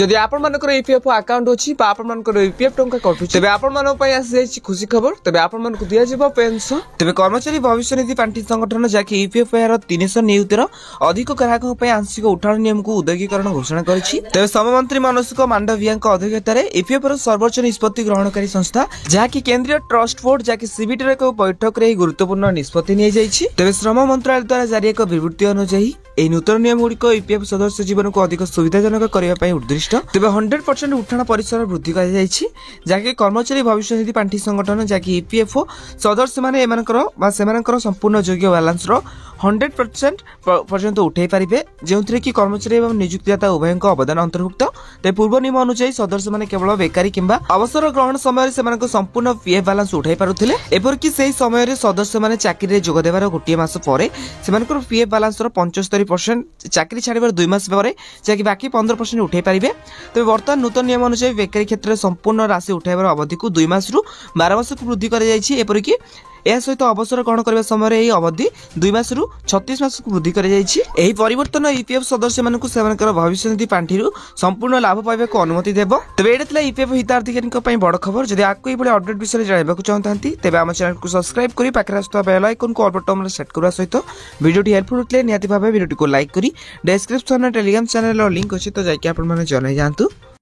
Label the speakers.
Speaker 1: जदि आपण मानकर ईपीएफओ अकाउंट अछि बा आपण मानकर ईपीएफ टंका कटु तबे आपण मानक पय आसी जाय खुशी खबर तबे आपण मानक दिया जिवो पेंशन तबे कर्मचारी भविष्य निधि पांठी संगठन जाके ईपीएफ यार 300 नियुक्तिर अधिक ग्राहकक पय आंशिक उठाण नियम को उद्योगीकरण घोषणा करिछि तबे सममंत्री मनोज मांडवियाक अध्यक्षतार ईपीएफ रो सर्वोच्च निष्पत्ति ग्रहणकारी संस्था जाके केंद्रीय ट्रस्ट बोर्ड जाके सीबीटी रो एक बैठक रे गुरुत्वपूर्ण निष्पत्ति नै जाइछि तबे श्रम मंत्रालय द्वारा जारी एक विवृत्ति अनुसार ए नूतन नियम गुड़िक ईपीएफ सदस्य जीवन को अधिक सुविधाजनक करने उद्दिष्ट तेज 100% उठाण परिसर वृद्धि कर कर्मचारी भविष्य निधि पांठी संगठन जहाँकि ईपीएफओ सदस्य माने संपूर्ण योग्य बैलेंस 100% पर्यंत उठाई पारे जो कि कर्मचारी और नियुक्तिदाता उभय अवदान अंतर्भुक्त तेज पूर्व नियम अनुसार सदस्य माने केवल बेकारी किंबा अवसर ग्रहण समय से संपूर्ण पीएफ बैलेंस उठाई पारुथिले एपरकि सेही समय सदस्य माने चाकरी रे जोग देवार गोटे मास परे सेमानकर पीएफ बैलेंस 75% चाकरी छाड़बार 2 मास पर जाकि बाकी 15% उठाई पारे तबे वर्तमान नूतन नियम अनुसार बेकारी क्षेत्र में संपूर्ण राशि उठाइबार अवधि को 2 मास रु 12 मास को वृद्धि कर जाइछि एपरकि सहित अवसर ग्रहण करने समय यह अवधि 2 मास रु 36 मास को वृद्धि कर जाइछि परिवर्तन ईपीएफ सदस्य मानक भविष्य निधि पांठी संपूर्ण लाभ पाइबा को अनुमति देव तबे एटा ईपीएफ हिताधिकारी बड़ खबर जदि आपको ये अपडेट विषय जानवा चाहते तेज आम चैनल को सब्सक्राइब करी पाखे आसुवा बेल आइकन को ऑल बटन सेट करने सहित वीडियो हेल्पफुल होते निहाती भाव वीडियो को लाइक करी डिस्क्रिप्शन टेलीग्राम चैनल लिंक अच्छी तो जाकि आप जन जातु।